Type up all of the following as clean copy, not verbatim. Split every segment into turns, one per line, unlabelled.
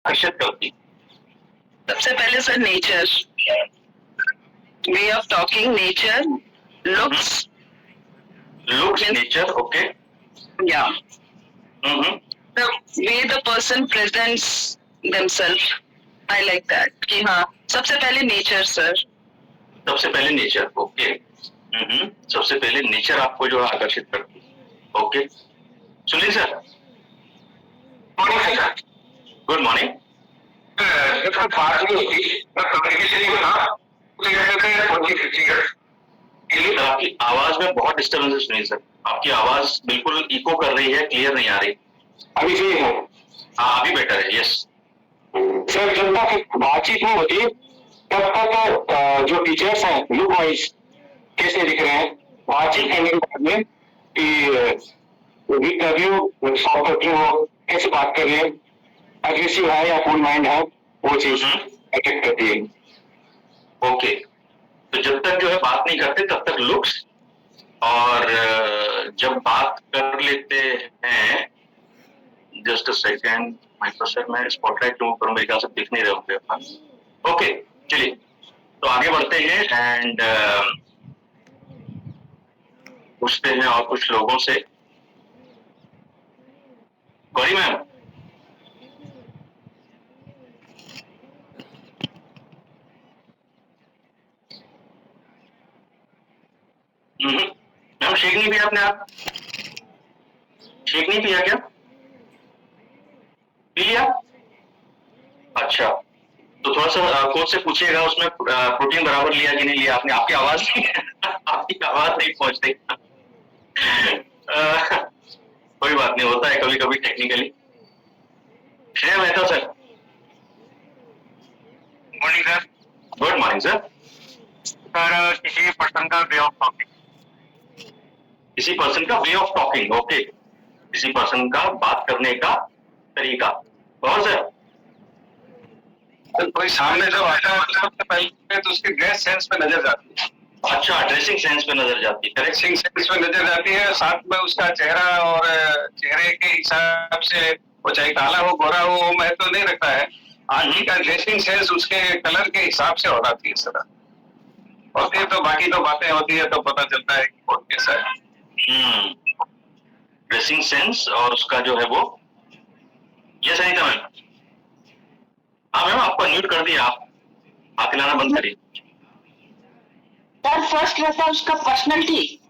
आकर्षित करती?
सबसे पहले sir nature, way of talking, nature, looks,
nature, okay,
या the way the person presents themselves, I like that कि हाँ सबसे पहले नेचर सर।
सबसे पहले नेचर, ओके। सबसे पहले नेचर आपको जो आकर्षित करती, okay. Sunil sir, good morning.
बात नहीं होती, कम्युनिकेशन ही होना,
आपकी आवाज में बहुत डिस्टर्बेंस है सुनील सर, आपकी आवाज बिल्कुल इको कर रही है, क्लियर नहीं आ रही।
अभी सही है?
हाँ अभी बेटर है, यस।
सर जब तक बातचीत नहीं होती तब तक जो टीचर्स हैं लुक वाइज कैसे दिख रहे हैं, बातचीत करने के बाद में कि इंटरव्यू सॉल्व करते हो कैसे बात कर रहे हैं, अग्रेसिव है या कूल माइंड है, वो चीज अटेक्ट करती है।
ओके, तो जब तक जो है बात नहीं करते तब तक लुक्स, और जब बात कर लेते हैं, just a second micro sir, मैं स्पॉटलाइट रिमूव करूं, मेरे ख्याल से दिख नहीं रहे होंगे। ओके चलिए, तो आगे बढ़ते हैं एंड पूछते हैं और कुछ लोगों से। गौरी मैम, मैम शेक नहीं पिया आपने? आप शेक नहीं पिया क्या? पी लिया? अच्छा, तो थोड़ा सा कोच से पूछिएगा उसमें प्रोटीन बराबर लिया कि नहीं लिया आपने। आपकी आवाज नहीं आपकी आवाज नहीं पहुंच रही। कोई बात नहीं, होता है कभी कभी technically. Shreya Mehta sir,
morning sir.
Good morning sir.
Sir किसी पर्सन का वे ऑफ टॉकिंग,
किसी पर्सन का वे ऑफ टॉकिंग, ओके, किसी पर्सन का बात करने का तरीका। और सर
कोई सामने जब आता है मतलब पहले तो उसके ड्रेस सेंस पे नजर जाती है।
अच्छा, ड्रेसिंग सेंस पे नजर जाती है, करेक्ट।
ड्रेसिंग सेंस पे नजर जाती है, साथ में उसका चेहरा और चेहरे के हिसाब से वो चाहे काला हो गोरा हो वो महत्व नहीं रखता है। आदमी का ड्रेसिंग सेंस उसके कलर के हिसाब से हो जाती है सर। और फिर तो बाकी तो बातें होती है तो पता चलता है कि कौन कैसा है।
ड्रेसिंग सेंस और उसका जो है वो, ये सही था मैम। हाँ मैम, आपको म्यूट कर दिया, आप हाथ हिलाना बंद करिए।
सर फर्स्ट रहता है उसका पर्सनैलिटी।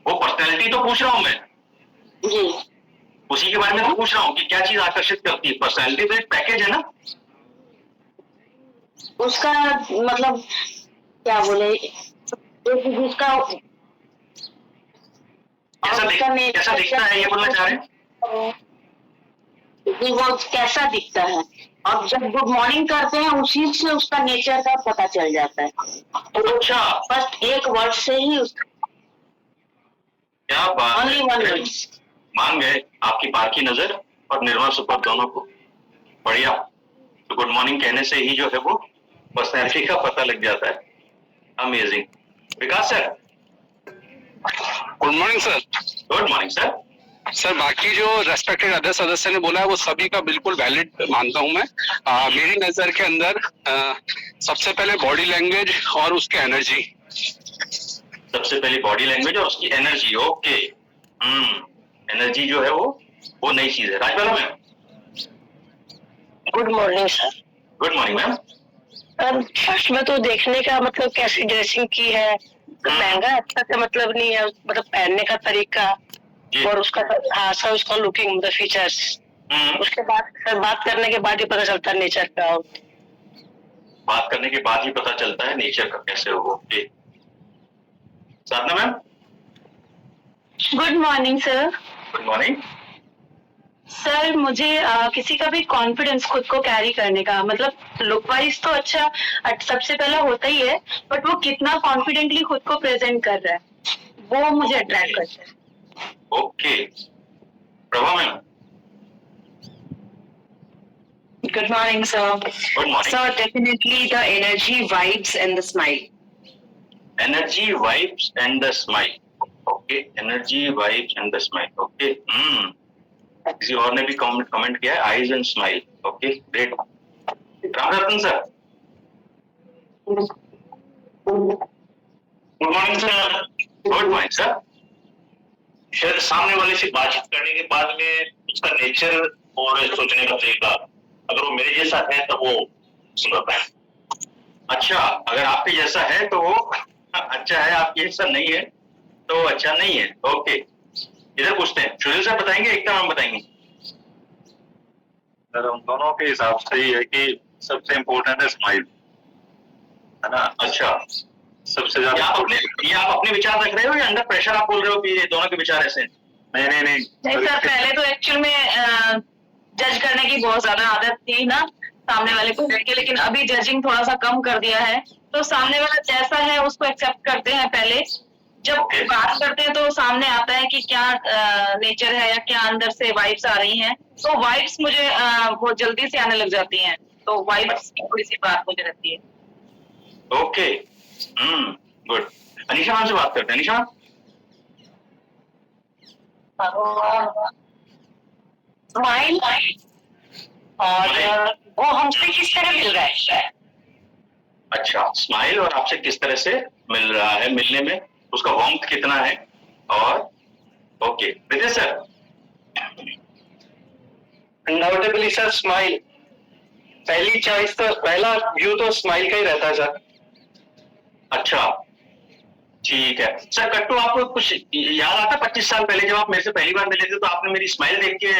वो पर्सनैलिटी तो पूछ रहा हूँ मैं
जी,
उसी के बारे में तो पूछ रहा हूँ कि क्या चीज आकर्षित करती है। पर्सनैलिटी तो एक पैकेज है ना।
उसका मतलब क्या बोले, उसका
कैसा दिखता है ये बोलना चाह रहे हैं?
वो कैसा दिखता है, और जब गुड मॉर्निंग करते हैं उसी से उसका नेचर का पता चल जाता है।
अच्छा,
बस एक वर्ड से ही
क्या बात
ओनली वन वर्ड।
मान गए आपकी पारखी नजर और निर्मल सुपर दोनों को, बढ़िया। तो गुड मॉर्निंग कहने से ही जो है वो पर्सनैलिटी का पता लग जाता है। Amazing. Vikas sir,
good morning sir.
Good morning sir.
Sir बाकी जो रेस्पेक्टेड अदर सदस्य ने बोला है वो सभी का बिल्कुल वैलिड मानता हूं मैं। मेरी नजर के अंदर सबसे पहले बॉडी लैंग्वेज और उसकी एनर्जी।
सबसे पहले बॉडी लैंग्वेज और उसकी एनर्जी, ओके। एनर्जी जो है वो नई चीज है। Rajbala ma'am,
good morning sir.
Good morning ma'am.
First में तो देखने का मतलब कैसी ड्रेसिंग की है, लहंगा अच्छा का मतलब नहीं है, मतलब पहनने का तरीका और उसका हाँ सर उसका लुकिंग मतलब फीचर्स। उसके बाद सर बात करने के बाद ही पता चलता है नेचर का।
बात करने के बाद ही पता चलता है नेचर का कैसे हो। Okay, Sadhana ma'am,
good morning sir.
Good morning.
Sir मुझे किसी का भी कॉन्फिडेंस खुद को कैरी करने का मतलब लुक वाइज तो अच्छा सबसे पहला होता ही है, बट वो कितना कॉन्फिडेंटली खुद को प्रेजेंट कर रहा है वो मुझे अट्रैक्ट करता है।
Okay, Prabha ma'am.
Good morning, sir.
Good morning.
Sir, definitely the energy, vibes, and the smile.
Energy, vibes, and the smile. Okay, energy, vibes, and the smile. Okay. किसी और ने भी कमेंट किया है eyes and smile. Okay great. Ramratan sir.
Good morning sir.
Good morning sir.
शायद सामने वाले से बातचीत करने के बाद में उसका नेचर और सोचने का तरीका अगर वो मेरे जैसा है तो वो सुधरता है.
अच्छा, अगर आपके जैसा है तो वो अच्छा है, आपके जैसा नहीं है तो अच्छा नहीं है. ओके, इधर पूछते हैं. सुनील सर बताएंगे, एकता मैम बताएंगे.
सर हम दोनों के हिसाब से ये है कि सबसे इम्पोर्टेंट है स्माइल, है ना.
अच्छा,
सबसे
ये
ज्यादा
आप अपने विचार रख रहे हो या अंडर प्रेशर आप बोल रहे हो कि ये दोनों के विचार ऐसे हैं?
नहीं
नहीं सर, पहले तो एक्चुअल में जज करने की बहुत ज्यादा आदत थी ना सामने वाले को देख के, लेकिन अभी जजिंग थोड़ा सा कम कर दिया है. तो सामने वाला जैसा है उसको एक्सेप्ट करते हैं. पहले जब बात करते हैं तो सामने आता है कि क्या नेचर है या क्या अंदर से वाइब्स आ रही हैं. तो वाइब्स मुझे बहुत जल्दी से आने लग जाती हैं. तो वाइब्स की थोड़ी सी बात मुझे रहती है.
Okay, good. अनिशा मैम से बात करते हैं. अनिशा मैम.
स्माइल और वो हमसे किस तरह मिल रहा है.
अच्छा, स्माइल और आपसे किस तरह से मिल रहा है, मिलने में उसका वार्मथ कितना है. और ओके विजय सर.
Undoubtedly sir smile. पहली चॉइस तो, पहला व्यू तो स्माइल का ही रहता है सर.
अच्छा ठीक है सर. कट्टू, आपको कुछ याद आता है 25 साल पहले जब आप मेरे से पहली बार मिले थे तो आपने मेरी स्माइल देख के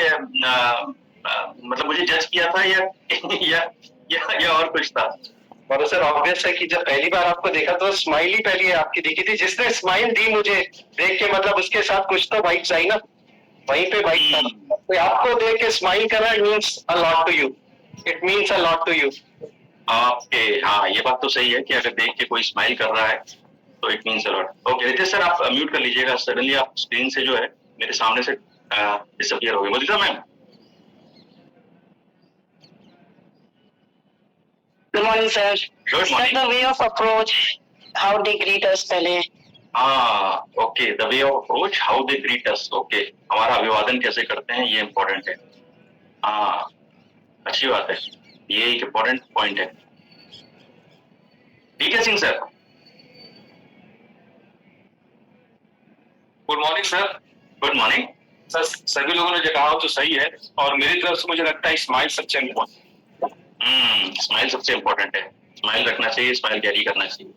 मतलब मुझे जज किया था या और कुछ था?
और सर ऑब्वियस है कि जब पहली बार आपको देखा तो स्माइल ही पहली आपकी दिखी थी. जिसने स्माइल दी मुझे देख के, मतलब उसके साथ कुछ तो वाइब्स आई ना, वहीं पे वाइब्स आई. तो आपको देख के स्माइल करना means a lot to you. It means a lot to you.
Okay, हाँ ये बात तो सही है कि अगर देख के कोई स्माइल कर रहा है तो it means a lot. Okay Ritesh sir, आप म्यूट कर लीजिएगा. सडनली आप स्क्रीन से जो है मेरे सामने से डिसअपियर हो गए. Mudita ma'am.
Good morning sir.
Good morning.
The way of approach, how they greet us पहले.
हाँ okay, the way of approach, how they greet us. Okay, हमारा अभिवादन कैसे करते हैं ये इम्पोर्टेंट है. हाँ अच्छी बात है, ये एक इम्पोर्टेंट पॉइंट है. ठीक है Singh sir.
Good morning sir.
Good morning
sir सभी लोगों ने जो कहा तो सही है और मेरी तरफ से मुझे लगता है स्माइल सबसे इम्पोर्टेंट.
स्माइल सबसे इम्पोर्टेंट है. स्माइल रखना चाहिए, स्माइल कैरी करना चाहिए.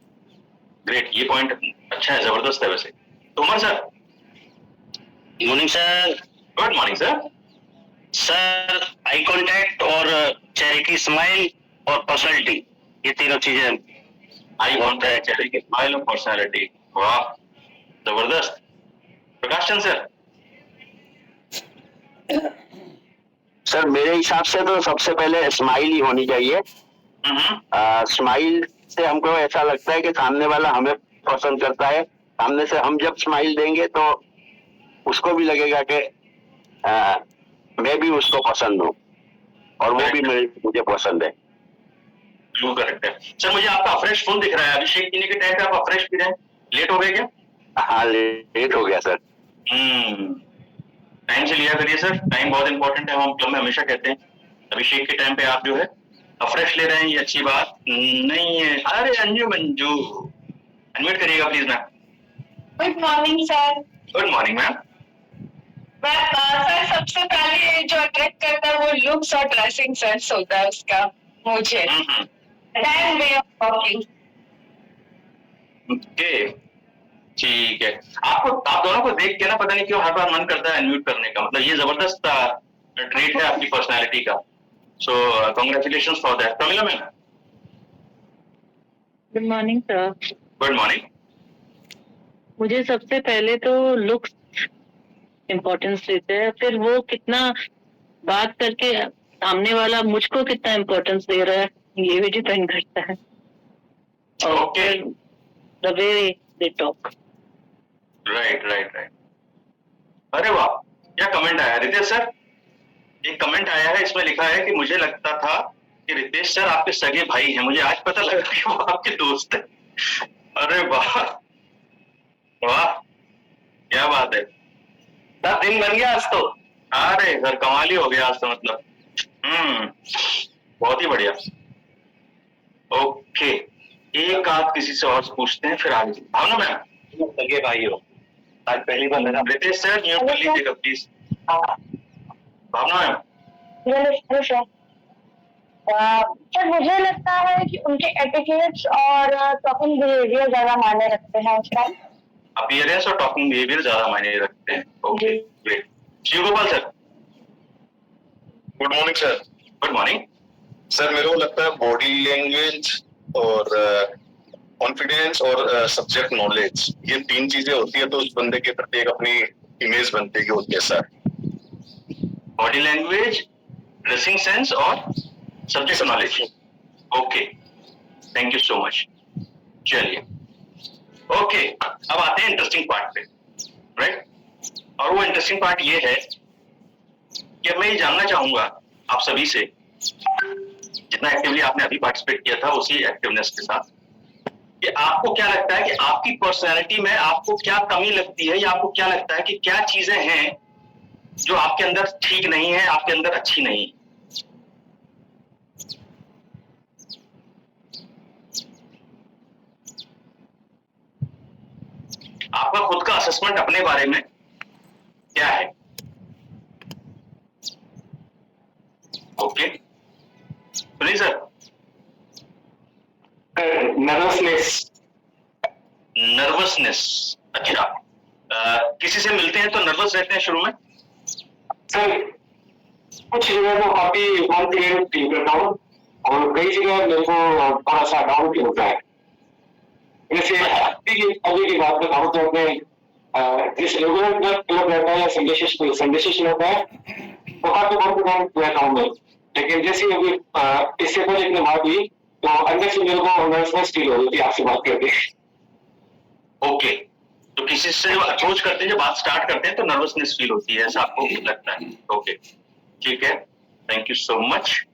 ग्रेट, ये पॉइंट अच्छा है, जबरदस्त है. वैसे Tomar sir.
Morning sir.
Good morning sir.
Sir eye contact और चैरिटी स्माइल और पर्सनालिटी, ये तीनों चीजें.
आई कॉन्टैक्ट, चैरिटी स्माइल और पर्सनालिटी. वाह जबरदस्त. प्रकाश चंद सर.
सर मेरे हिसाब से तो सबसे पहले स्माइल ही होनी चाहिए. स्माइल से हमको ऐसा लगता है कि सामने वाला हमें पसंद करता है. सामने से हम जब स्माइल देंगे तो उसको भी लगेगा कि मैं भी उसको पसंद हूँ और वो भी मुझे पसंद है.
करेक्ट है सर. मुझे आपका फ्रेश फुल दिख रहा है. अभिषेक पीने के टाइम पे आप फ्रेश पी रहे हैं. लेट हो गए क्या?
हाँ लेट हो गया सर.
टाइम से लिया करिए सर. टाइम बहुत इंपॉर्टेंट है. हम क्लब में हमेशा कहते हैं अभिषेक के टाइम पे आप जो है फ्रेश ले रहे हैं, ये अच्छी बात नहीं है. अरे अंजू मंजू, अनम्यूट करिएगा please ma'am.
Good morning sir.
Good morning ma'am.
Sir सबसे पहले जो अट्रैक्ट करता है वो लुक्स और ड्रेसिंग सेंस होता है उसका मुझे. And way of talking.
Okay ठीक है. आपको, आप दोनों को देख के ना पता नहीं क्यों हर बार मन करता है अनम्यूट करने का. मतलब ये जबरदस्त ट्रेट है आपकी पर्सनालिटी का. So congratulations for that. Kamila ma'am.
Good morning sir.
Good morning.
मुझे सबसे पहले तो लुक्स इम्पोर्टेंस देते हैं, फिर वो कितना बात करके सामने वाला मुझको कितना इम्पोर्टेंस दे रहा है ये भी डिपेंड करता है.
Okay,
the way they talk.
Right right right. अरे वाह, क्या कमेंट आया रितेश सर. एक कमेंट आया है, इसमें लिखा है कि मुझे लगता था कि रितेश सर आपके सगे भाई हैं, मुझे आज पता लगा कि वो आपके दोस्त है. अरे वाह वाह, क्या बात है.
दिन बन गया आज तो.
अरे सर कमाल ही हो गया आज तो मतलब। बहुत ही बढ़िया। ओके, एक आध किसी से और पूछते हैं फिर आगे। भावना मैम,
लगे भाई हो, आज पहली बार लगा।
रितेश सर म्यूट कर लीजिएगा प्लीज। भावना मैम,
सर मुझे लगता है कि उनके एटिकेट्स और टॉकिंग बिहेवियर ज्यादा मायने रखते हैं उस टाइम।
अपीयरेंस और टॉकिंग बिहेवियर ज्यादा मायने रखते हैं। Okay great. Shiv Gopal sir.
Good morning sir.
Good morning
sir. मेरे को लगता है बॉडी लैंग्वेज और कॉन्फिडेंस और सब्जेक्ट नॉलेज, ये 3 चीजें होती है तो उस बंदे के प्रति एक अपनी इमेज बनती है होती है sir.
Body language, dressing sense और subject knowledge. Okay, thank you so much. चलिए ओके, अब आते हैं इंटरेस्टिंग पार्ट पे, राइट। और वो इंटरेस्टिंग पार्ट ये है कि मैं ये जानना चाहूंगा आप सभी से, जितना एक्टिवली आपने अभी पार्टिसिपेट किया था उसी एक्टिवनेस के साथ, कि आपको क्या लगता है कि आपकी पर्सनैलिटी में आपको क्या कमी लगती है, या आपको क्या लगता है कि क्या चीजें हैं जो आपके अंदर ठीक नहीं है, आपके अंदर अच्छी नहीं है। आपका खुद का असेसमेंट अपने बारे में क्या है? ओके सुनिए सर। नर्वसनेस, अच्छा। किसी से मिलते हैं तो नर्वस रहते हैं शुरू में?
सर कुछ जगह तो काफी कॉन्फिडेंट फील करता हूँ और कई जगह मेरे को थोड़ा सा डाउन भी होता है। जैसे अभी की बात बताऊँ तो अपने जिस रेगुलर क्लब रहता है या संदेश होता है तो काफी कॉन्फिडेंट रहता हूँ मैं, लेकिन जैसे अभी इससे पहले इतनी बात हुई तो अंदर से मेरे को नर्वसनेस फील हो रही थी आपसे बात करके।
ओके, तो किसी से जब अप्रोच करते हैं, जब बात स्टार्ट करते हैं तो नर्वसनेस फील होती है, ऐसा आपको लगता है? ओके ठीक है, thank you so much.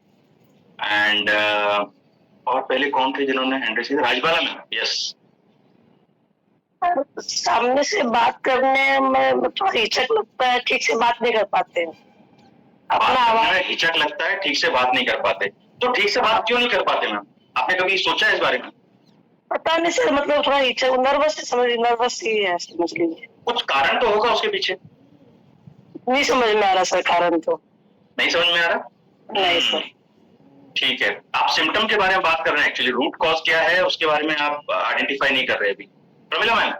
And और पहले कौन थे जिन्होंने हैंड रेज़ किया? राजबाला मैम। यस।
सामने से बात करने में थोड़ा हिचक लगता है, ठीक से बात नहीं कर पाते हैं। अपना आवाज
हिचक लगता है, ठीक से बात नहीं कर पाते। तो ठीक से बात क्यों नहीं कर पाते मैम? आपने कभी सोचा है इस बारे में?
पता नहीं सर, मतलब थोड़ा हिचक, नर्वस ही है, समझ लीजिए।
कुछ कारण तो होगा उसके पीछे।
नहीं समझ में आ रहा सर, कारण तो
नहीं समझ में आ रहा।
नहीं सर।
ठीक है, आप सिम्टम के बारे में बात कर रहे हैं, एक्चुअली रूट कॉज क्या है उसके बारे में आप आइडेंटिफाई नहीं कर रहे अभी। प्रमिला मैम।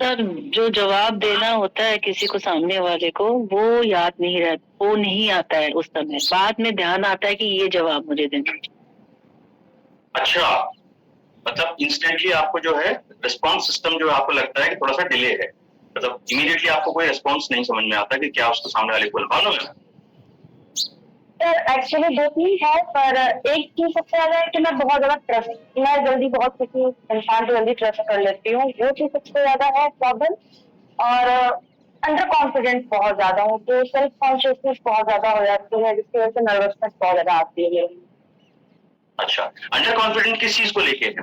सर जो जवाब देना होता है किसी को, सामने वाले को, वो याद नहीं रहता, वो नहीं आता है उस समय। बाद में ध्यान आता है कि ये जवाब मुझे देना है।
अच्छा, मतलब इंस्टेंटली आपको जो है रिस्पॉन्स सिस्टम जो आपको लगता है कि थोड़ा सा डिले है, मतलब इमीडिएटली आपको कोई रिस्पॉन्स नहीं समझ में आता कि क्या उसको सामने वाले को बोलना है।
सर एक्चुअली 2-3 है, पर एक चीज सबसे ज्यादा है कि मैं बहुत ज्यादा ट्रस्ट, मैं जल्दी बहुत किसी इंसान को जल्दी ट्रस्ट कर लेती हूँ, वो चीज सबसे ज्यादा है प्रॉब्लम। और अंडर कॉन्फिडेंस बहुत ज्यादा हूँ, तो सेल्फ कॉन्शियसनेस बहुत ज्यादा हो जाती है, जिसकी वजह से नर्वसनेस बहुत ज्यादा आती है।
अच्छा, अंडर कॉन्फिडेंट किस चीज को लेके है?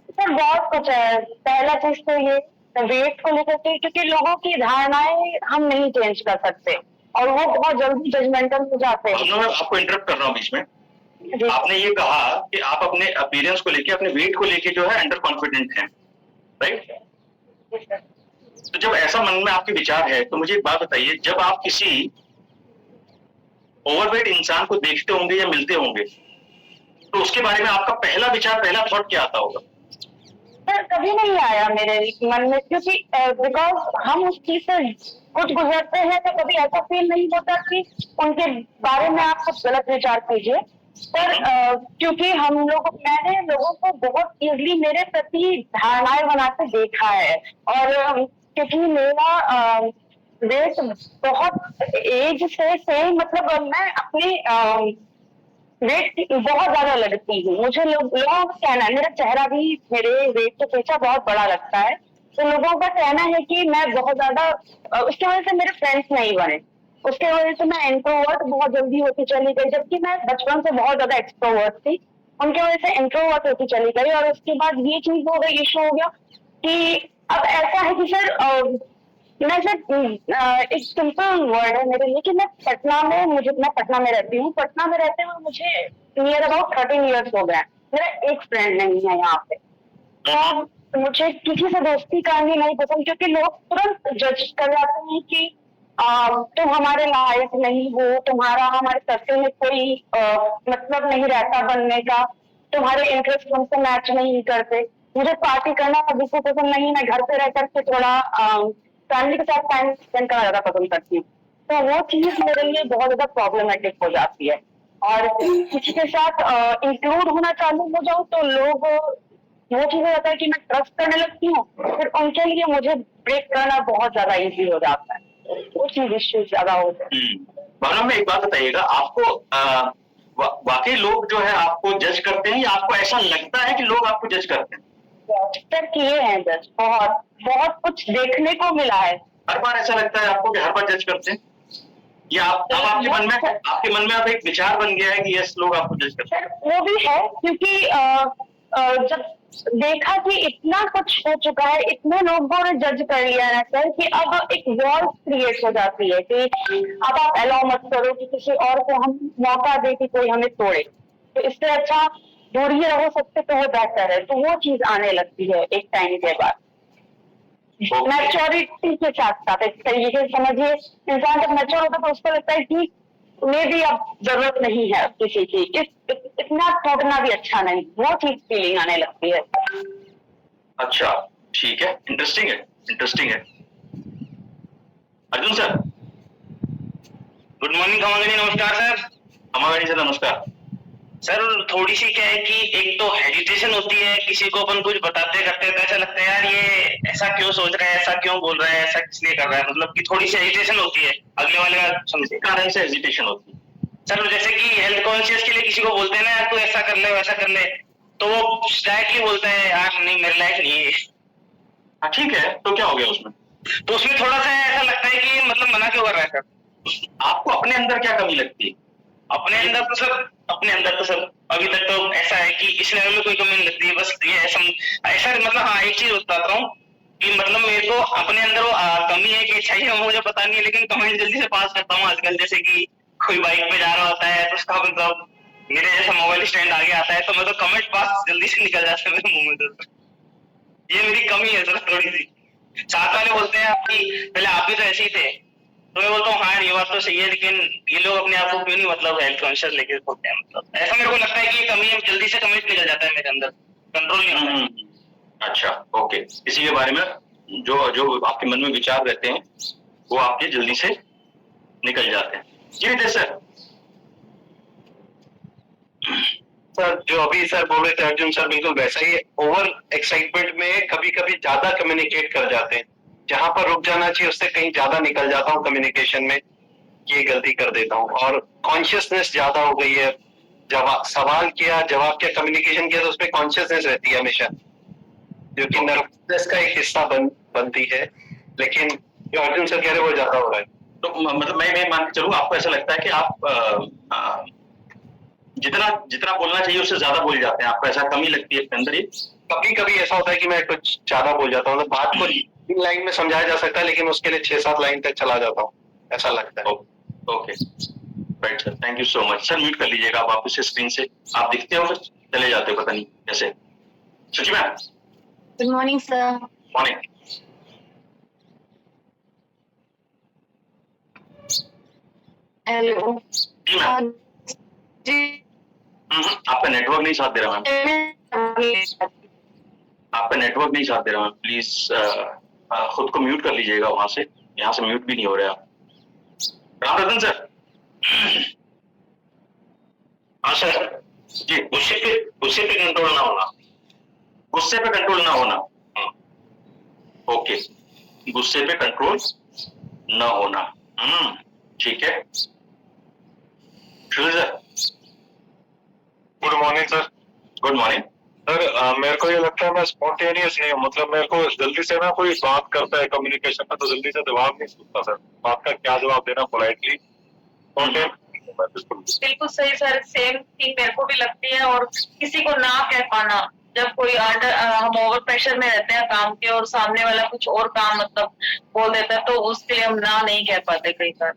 सर बहुत कुछ है। पहला चीज तो ये वेट को लेकर के, क्योंकि लोगों की धारणाएं हम नहीं चेंज कर सकते और वो बहुत जल्दी जजमेंटल हो जाते हैं।
मैं आपको इंटरप्ट कर रहा हूँ बीच में। आपने ये कहा कि आप अपने अपीयरेंस को लेके, अपने वेट को लेके जो है अंडर कॉन्फिडेंट हैं, राइट? तो जब ऐसा मन में आपके विचार है तो मुझे एक बात बताइए, जब आप किसी ओवरवेट इंसान को देखते होंगे या मिलते होंगे तो उसके बारे में आपका पहला विचार, पहला थॉट क्या आता होगा?
सर कभी नहीं आया मेरे मन में, क्योंकि बिकॉज हम उस चीज से कुछ गुजरते हैं तो कभी ऐसा फील नहीं होता कि उनके बारे में आप कुछ गलत विचार कीजिए। पर क्योंकि मैंने लोगों को बहुत इजली मेरे प्रति धारणाएं बनाते देखा है, और क्योंकि मेरा वेट बहुत एज से सेम, मतलब मैं अपनी वेट बहुत ज्यादा लगती हूँ। मुझे लोगों का कहना है, मेरा चेहरा भी मेरे वेट के पीछे बहुत बड़ा लगता है, तो लोगों का कहना है कि मैं बहुत ज्यादा, उसकी वजह से मेरे फ्रेंड्स नहीं बने, उसके वजह से मैं इंट्रोवर्ट बहुत जल्दी होती चली गई, जबकि मैं बचपन से बहुत ज्यादा एक्सट्रोवर्ट थी, उनकी वजह से इंट्रोवर्ट होती चली गई। और उसके बाद ये चीज हो गई, इशू हो गया कि अब ऐसा है कि सर मैं सर एक सिंपल वर्ड है मेरे लिए कि मैं पटना में रहती हूँ। पटना में रहते हुए मुझे नियर अबाउट 13 ईयर्स हो गए। मेरा एक फ्रेंड नहीं है यहाँ पे। तो मुझे किसी से दोस्ती करनी नहीं पसंद, क्योंकि लोग तुरंत जज कर जाते हैं कि तुम हमारे लायक नहीं हो, तुम्हारा हमारे सर्कल में कोई मतलब नहीं रहता बनने का, तुम्हारे इंटरेस्ट हमसे मैच नहीं करते। मुझे पार्टी करना बिल्कुल पसंद नहीं। मैं घर पे रह करके थोड़ा फैमिली के साथ टाइम स्पेंड करना ज्यादा पसंद करती हूँ। तो वो चीज मेरे लिए बहुत ज्यादा प्रॉब्लमेटिक हो जाती है। और किसी के साथ इंक्लूड होना चालू हो जाऊँ तो लोग वो चीज हो जाता है कि मैं ट्रस्ट करने लगती हूँ, फिर उनके लिए मुझे ब्रेक करना बहुत ज्यादा इजी हो जाता है। वो चीज इश्यू ज्यादा होते हैं।
भावना में एक बात बताइएगा, आपको वाकई लोग जो है आपको जज करते हैं या आपको ऐसा लगता है कि लोग आपको जज करते हैं?
सर किए हैं जज, बहुत बहुत कुछ देखने को मिला है।
हर बार ऐसा लगता है आपको कि हर बार जज करते हैं, या अब आपके मन में अब एक विचार बन गया है कि यस लोग आपको जज करते हैं?
सर वो भी है, क्योंकि जब देखा कि इतना कुछ हो चुका है, इतने लोगों ने जज कर लिया है सर, कि अब एक वॉल क्रिएट हो जाती है कि अब आप अलाउ मत करो कि किसी और को हम मौका दे कि कोई हमें तोड़े। तो इससे अच्छा दूर ही रहो सबसे, तो वो बेहतर है। तो वो चीज आने लगती है एक टाइम के बाद। मैच्योरिटी के साथ साथ एक तरीके से समझिए, इंसान जब मैच्योर होता है तो उसको लगता है कि मे भी अब जरूरत नहीं है किसी की, इतना टूटना भी अच्छा नहीं, वो चीज फीलिंग आने लगती है।
अच्छा ठीक है, इंटरेस्टिंग है। अर्जुन सर।
गुड मॉर्निंग कमागणी, नमस्कार सर।
कमागणी सर नमस्कार।
सर थोड़ी सी क्या है कि एक तो हेजिटेशन होती है, किसी को अपन कुछ बताते करते तो ऐसा लगता है यार ये ऐसा क्यों सोच रहा है, ऐसा क्यों बोल रहा है, ऐसा किस लिए कर रहा है, मतलब कि थोड़ी सी हेजिटेशन होती है अगले वाले का। समझे
कारण से हेजिटेशन होती है
सर? जैसे कि हेल्थ कॉन्शियस के लिए किसी को बोलते हैं ना यार तू ऐसा कर ले वैसा कर ले, तो वो डायरेक्टली बोलता है यार नहीं मेरे लायक नहीं है।
हाँ ठीक है, तो क्या हो गया उसमें?
तो उसमें थोड़ा सा ऐसा लगता है कि मतलब मना क्यों कर रहा है सर?
आपको अपने अंदर क्या कमी लगती है?
अपने अंदर तो सर अभी तक तो ऐसा है कि इस लेवल में कोई कमी नहीं लगती है। बस ये ऐसा मतलब हाँ एक चीज बताता हूँ कि मतलब मेरे को अपने अंदर वो कमी है कि चाहिए मुझे पता नहीं है, लेकिन कमेंट जल्दी से पास करता हूँ आजकल। जैसे कि कोई बाइक पे जा रहा होता है तो उसका मतलब मेरे जैसा मोबाइल स्टैंड आगे आता है तो मैं तो कमेंट पास जल्दी से निकल जाता है मेरे मुंह में। तो ये मेरी कमी है सर थोड़ी सी। साथ वाले बोलते हैं कि पहले आप भी तो ऐसे ही थे, तो मैं बोलता हूँ हाँ ये बात तो सही है, लेकिन ये लोग अपने आप को क्यों नहीं मतलब हेल्थ कॉन्शियस लेके बोलते हैं। मतलब ऐसा मेरे को लगता है कि ये कमी है, जल्दी से कमेंट निकल जाता है मेरे अंदर, कंट्रोल नहीं होता।
अच्छा ओके, इसी के बारे में जो आपके मन में विचार रहते हैं वो आपके जल्दी से निकल जाते हैं। जी रितेश सर।
सर जो अभी सर बोल रहे थे अर्जुन सर, बिल्कुल वैसा ही। ओवर एक्साइटमेंट में कभी कभी ज्यादा कम्युनिकेट कर जाते हैं, जहां पर रुक जाना चाहिए उससे कहीं ज्यादा निकल जाता हूँ कम्युनिकेशन में, ये गलती कर देता हूँ। और कॉन्शियसनेस ज्यादा हो गई है, जवाब सवाल किया जवाब किया कम्युनिकेशन किया तो उसमें कॉन्शियसनेस रहती है हमेशा, जो कि नर्वसनेस का एक हिस्सा बनती है। लेकिन जो अर्जुन सर कह रहे वो ज्यादा हो रहा है।
तो मतलब मैं मान के चलूँ, आपको ऐसा लगता है कि आप जितना बोलना चाहिए उससे ज्यादा बोल जाते हैं, आपको ऐसा कमी लगती है अपने अंदर? ये
कभी कभी ऐसा होता है कि मैं कुछ ज्यादा बोल जाता हूँ, बात को 3 लाइन में समझाया जा सकता है लेकिन उसके लिए 6-7 लाइन तक चला जाता हूँ, ऐसा लगता है।
Okay right sir, thank you so much. Sir mute कर लीजिएगा आप वापस स्क्रीन से, आप दिखते हो फिर चले जाते हो पता नहीं कैसे। Suchi ma'am.
Good morning sir.
Morning.
Hello
जी मैम।
जी
आपका नेटवर्क नहीं साथ दे रहा मैम, आपका नेटवर्क नहीं साथ दे रहा मैम। प्लीज खुद को म्यूट कर लीजिएगा वहां से, यहाँ से म्यूट भी नहीं हो रहा। राम रतन सर।
हाँ सर जी। गुस्से पे कंट्रोल ना होना।
गुस्से पे कंट्रोल ना होना, ओके, गुस्से पे कंट्रोल ना होना, ठीक है। Sir
good morning sir.
Good morning
sir. मेरे को ये लगता है मैं स्पॉन्टेनियस नहीं हूँ, मतलब मेरे को जल्दी से ना कोई बात करता है कम्युनिकेशन में तो जल्दी से जवाब नहीं सुनता सर, बात का क्या जवाब देना पोलाइटली।
बिल्कुल सही सर, सेम थिंग मेरे को भी लगती है। और किसी को ना कह पाना
जब कोई हम ओवर प्रेशर में रहते हैं काम के और सामने वाला कुछ और काम मतलब बोल देता है, तो उसके लिए हम ना नहीं कह पाते कई बार।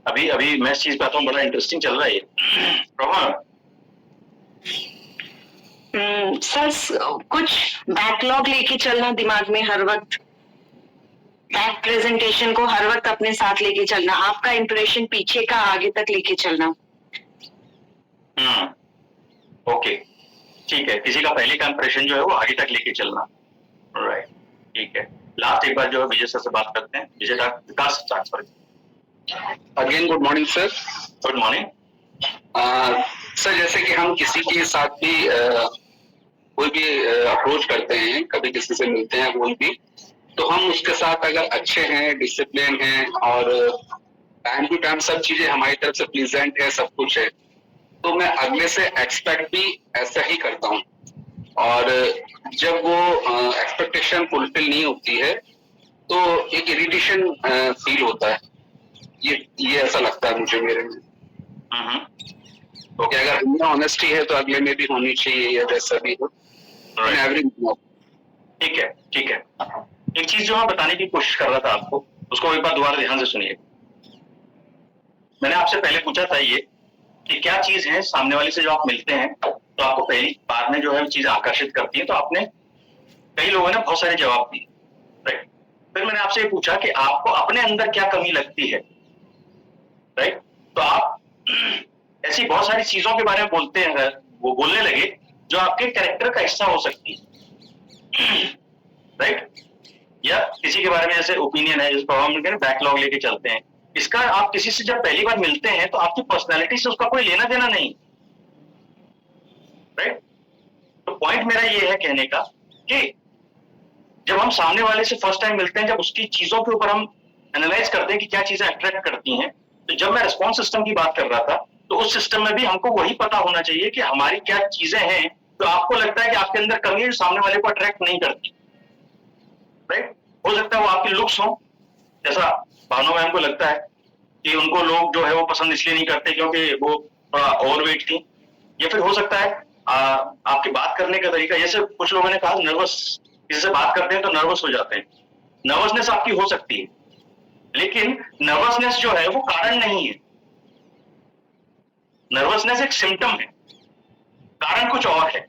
अभी मैं इस चीज पे आता हूँ, बड़ा इंटरेस्टिंग चल रहा है ये। रोहन,
सर कुछ बैकलॉग लेके चलना दिमाग में हर वक्त, बैक प्रेजेंटेशन को हर वक्त अपने साथ लेके चलना, आपका इंप्रेशन पीछे का आगे तक लेके चलना।
ओके, ठीक है। किसी का पहले का इंप्रेशन जो है वो आगे तक लेके चलना, राइट, ठीक है। लास्ट एक बार जो है विजय सर से बात करते हैं। Vijay Vikas, sorry.
Again good morning sir.
Good morning
sir. जैसे कि हम किसी के साथ भी कोई भी अप्रोच करते हैं, कभी किसी से मिलते हैं कोई भी, तो हम उसके साथ अगर अच्छे हैं, डिसिप्लिन हैं और टाइम टू टाइम सब चीजें हमारी तरफ से प्लीजेंट है, सब कुछ है, तो मैं अगले से एक्सपेक्ट भी ऐसा ही करता हूँ। और जब वो एक्सपेक्टेशन फुलफिल नहीं होती है तो एक इरिटेशन फील होता है। ये ऐसा लगता है मुझे मेरे में। कि अगर हमें ऑनेस्टी है तो अगले में भी होनी चाहिए, या जैसा भी हो।
ठीक है, ठीक है। एक चीज जो मैं बताने की कोशिश कर रहा था आपको, उसको एक बार दोबारा ध्यान से सुनिए। मैंने आपसे पहले पूछा था ये कि क्या चीज है सामने वाले से जो आप मिलते हैं तो आपको पहली बार में जो है चीजें आकर्षित करती है, तो आपने कई लोगों ने बहुत सारे जवाब दिए, राइट। फिर मैंने आपसे ये पूछा कि आपको अपने अंदर क्या कमी लगती है, राइट। तो आप ऐसी बहुत सारी चीजों के बारे में बोलते हैं, वो बोलने लगे जो आपके कैरेक्टर का हिस्सा हो सकती है, राइट। या किसी के बारे में जैसे ओपिनियन है, जिस प्रभाव में बैकलॉग लेके चलते हैं, इसका आप किसी से जब पहली बार मिलते हैं तो आपकी पर्सनैलिटी से उसका कोई लेना देना नहीं, राइट। तो पॉइंट मेरा ये है कहने का कि जब हम सामने वाले से फर्स्ट टाइम मिलते हैं, जब उसकी चीजों के ऊपर हम एनालाइज करते हैं कि क्या चीजें अट्रैक्ट करती हैं, तो जब मैं रिस्पॉन्स सिस्टम की बात कर रहा था तो उस सिस्टम में भी हमको वही पता होना चाहिए कि हमारी क्या चीजें हैं तो आपको लगता है कि आपके अंदर कमी है जो सामने वाले को अट्रैक्ट नहीं करती, राइट। हो सकता है वो आपकी लुक्स हो, जैसा भानु मैम को लगता है कि उनको लोग जो है वो पसंद इसलिए नहीं करते क्योंकि वो थोड़ा ओवरवेट थी, या फिर हो सकता है आपकी बात करने का तरीका, जैसे कुछ लोगों ने कहा नर्वस, किसी से बात करते हैं तो नर्वस हो जाते हैं। नर्वसनेस आपकी हो सकती है, लेकिन नर्वसनेस जो है वो कारण नहीं है। नर्वसनेस एक सिम्टम है, कारण कुछ और है।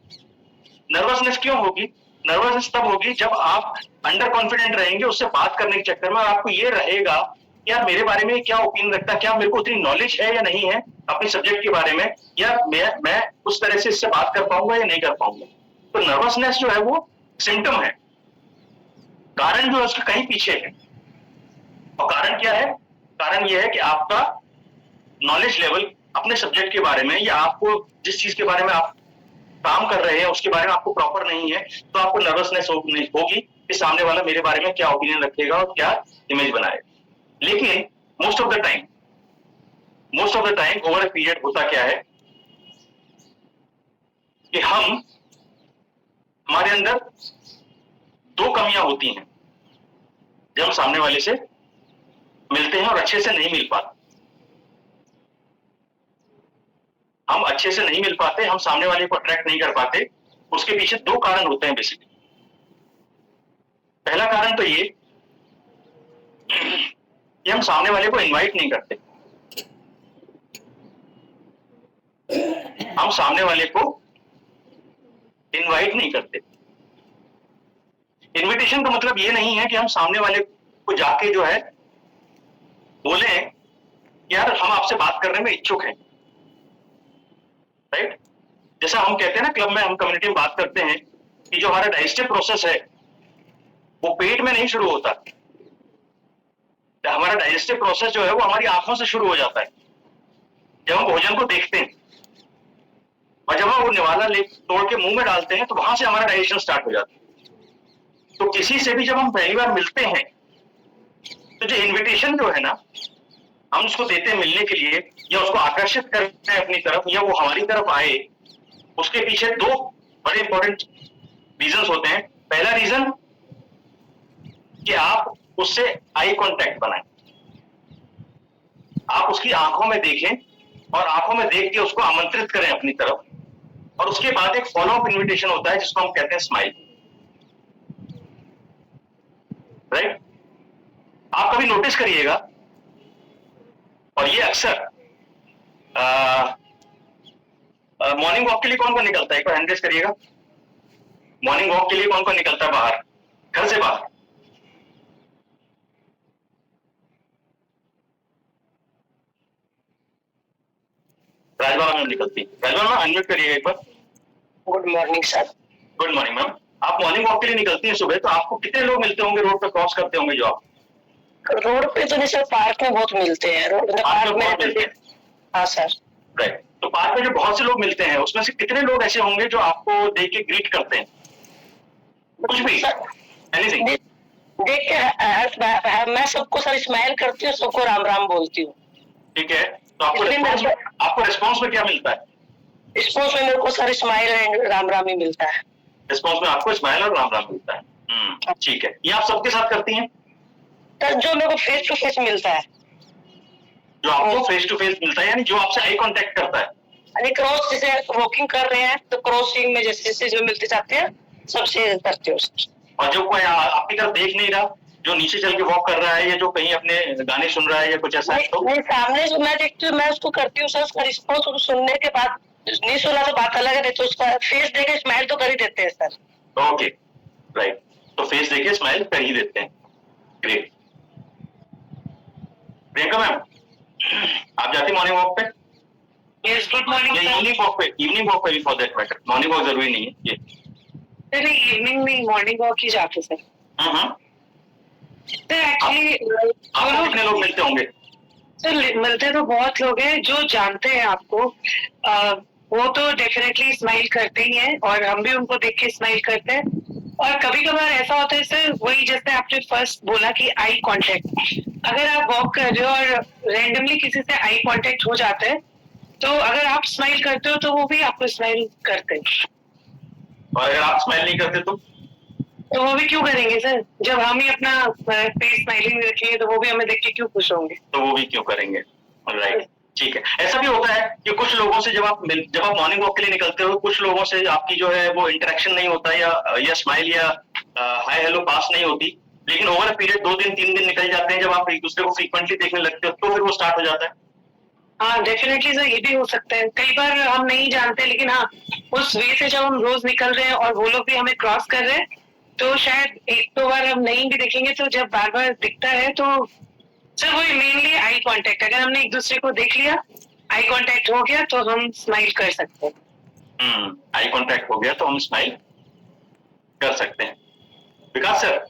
नर्वसनेस क्यों होगी? नर्वसनेस तब होगी जब आप अंडर कॉन्फिडेंट रहेंगे उससे बात करने के चक्कर में, और आपको ये रहेगा कि यार मेरे बारे में क्या ओपिनियन रखता है, क्या मेरे को उतनी नॉलेज है या नहीं है अपने सब्जेक्ट के बारे में, या मैं उस तरह से इससे बात कर पाऊंगा या नहीं कर पाऊंगा। तो नर्वसनेस जो है वो सिम्टम है, कारण जो है उसके कहीं पीछे है। और कारण क्या है? कारण यह है कि आपका नॉलेज लेवल अपने सब्जेक्ट के बारे में, या आपको जिस चीज के बारे में आप काम कर रहे हैं उसके बारे में आपको प्रॉपर नहीं है, तो आपको नर्वसनेस होगी कि सामने वाला मेरे बारे में क्या ओपिनियन रखेगा और क्या इमेज बनाएगा। लेकिन most of the time over a period होता क्या है कि हमारे अंदर दो कमियां होती हैं जब हम सामने वाले से मिलते हैं और अच्छे से नहीं मिल पाते। हम अच्छे से नहीं मिल पाते, हम सामने वाले को अट्रैक्ट नहीं कर पाते। उसके पीछे दो कारण होते हैं बेसिकली। पहला कारण तो ये कि हम सामने वाले को इनवाइट नहीं करते। हम सामने वाले को इनवाइट नहीं करते। इनविटेशन का मतलब ये नहीं है कि हम सामने वाले को जाके जो है बोले यार हम आपसे बात करने में इच्छुक हैं, राइट। जैसा हम कहते हैं ना, क्लब में हम कम्युनिटी में बात करते हैं कि जो हमारा डाइजेस्टिव प्रोसेस है वो पेट में नहीं शुरू होता। हमारा डाइजेस्टिव प्रोसेस जो है वो हमारी आंखों से शुरू हो जाता है जब हम भोजन को देखते हैं, और जब हम वो निवाला तोड़ के मुंह में डालते हैं तो वहां से हमारा डाइजेशन स्टार्ट हो जाता है। तो किसी से भी जब हम पहली बार मिलते हैं तो जो इनविटेशन जो है ना हम उसको देते हैं मिलने के लिए, या उसको आकर्षित करते हैं अपनी तरफ, या वो हमारी तरफ आए, उसके पीछे दो बड़े इंपॉर्टेंट रीजंस होते हैं। पहला रीजन कि आप उससे आई कांटेक्ट बनाएं, आप उसकी आंखों में देखें और आंखों में देख के उसको आमंत्रित करें अपनी तरफ, और उसके बाद एक फॉलो अप इन्विटेशन होता है जिसको हम कहते हैं स्माइल, राइट? आप कभी नोटिस करिएगा, और ये अक्सर मॉर्निंग वॉक के लिए कौन कौन निकलता है, एक बार हैंड रेज करिएगा। मॉर्निंग वॉक के लिए कौन कौन निकलता है बाहर, घर से बाहर? राजबाला मैम निकलती है। राजबाला मैम अनम्यूट करिएगा एक बार।
Good morning sir.
Good morning ma'am. आप मॉर्निंग वॉक के लिए निकलती हैं सुबह, तो आपको कितने लोग मिलते होंगे रोड पे क्रॉस करते होंगे जो आप?
रोड पे तो नहीं सर, पार्क में बहुत मिलते हैं। रोड
पार्क में बहुत मिलते हैं।
हाँ सर।
राइट, तो पार्क में जो बहुत से लोग मिलते हैं उसमें से कितने लोग ऐसे होंगे जो आपको देख के ग्रीट करते हैं? कुछ भी, एनीथिंग?
देख के मैं सबको सर स्माइल करती हूँ, सबको राम राम बोलती हूँ।
ठीक है, तो आपको रिस्पॉन्स में क्या मिलता है?
रिस्पॉन्स में मेरे को sir smile and Ram Ram ही मिलता है।
रिस्पॉन्स में आपको स्माइल और राम राम मिलता है। ठीक है, ये आप सबके साथ करती हैं?
सर जो मेरे को फेस टू फेस मिलता है,
जो आपको फेस टू फेस मिलता है, यानी जो आपसे आई कांटेक्ट करता है।
यानी क्रॉस जैसे वॉकिंग कर रहे हैं तो क्रॉसिंग में जैसे जैसे जो मिलते जाते हैं सबसे करते हो।
और जो कोई आपकी तरफ देख नहीं रहा, जो नीचे चल के वॉक कर रहा है या जो कहीं अपने गाने सुन रहा है या कुछ ऐसा है, तो
नहीं सामने जो मैं देखती हूँ मैं उसको करती हूँ सर। उसका रिस्पॉन्स सुनने के बाद नहीं सुना तो बात अलग है, नहीं तो उसका फेस देखे स्माइल तो कर ही देते हैं सर।
ओके, राइट, तो फेस देखे स्माइल कर ही देते हैं। ग्रेट। प्रियंका मैम, आप जाती मॉर्निंग वॉक पे?
Yes, good morning.
Evening walk पे भी for that matter, morning walk जरूरी नहीं है ये।
इवनिंग में मॉर्निंग वॉक ही जाते सर।
सर एक्चुअली आपको कितने लोग मिलते होंगे?
सर मिलते तो बहुत लोग हैं जो जानते हैं आपको, वो तो डेफिनेटली स्माइल करते ही हैं और हम भी उनको देख के स्माइल करते हैं। और कभी कभार ऐसा होता है सर, वही जैसे आपने फर्स्ट बोला कि आई कांटेक्ट, अगर आप वॉक कर रहे हो और रैंडमली किसी से आई कांटेक्ट हो जाता है तो अगर आप स्माइल करते हो तो वो भी आपको स्माइल करते हैं।
और अगर आप स्माइल नहीं करते तो
वो भी क्यों करेंगे सर? जब हम ही अपना फेस स्माइलिंग रखेंगे तो वो भी हमें देख के क्यों खुश होंगे?
तो वो भी क्यों करेंगे? राइट, ठीक है। ऐसा भी होता है कि कुछ लोगों से जब आप मॉर्निंग वॉक के लिए निकलते हो, कुछ लोगों से आपकी जो है वो इंटरेक्शन नहीं होता या स्माइल या हाय हेलो पास नहीं होती, लेकिन ओवर अ पीरियड 2 दिन 3 दिन निकल जाते हैं, जब आप एक दूसरे को फ्रीक्वेंटली देखने लगते हो तो फिर वो स्टार्ट हो जाता है।
हाँ डेफिनेटली सर, ये भी हो सकता है। कई बार हम नहीं जानते, लेकिन हाँ उस वे से जब हम रोज निकल रहे हैं और वो लोग भी हमें क्रॉस कर रहे हैं तो शायद एक दो बार हम नहीं भी देखेंगे, तो जब बार बार दिखता है तो सर वो मेनली आई कांटेक्ट, अगर हमने एक दूसरे को देख लिया, आई कांटेक्ट हो गया तो हम स्माइल कर सकते हैं।
आई कांटेक्ट हो गया तो हम स्माइल कर सकते हैं। विकास सर।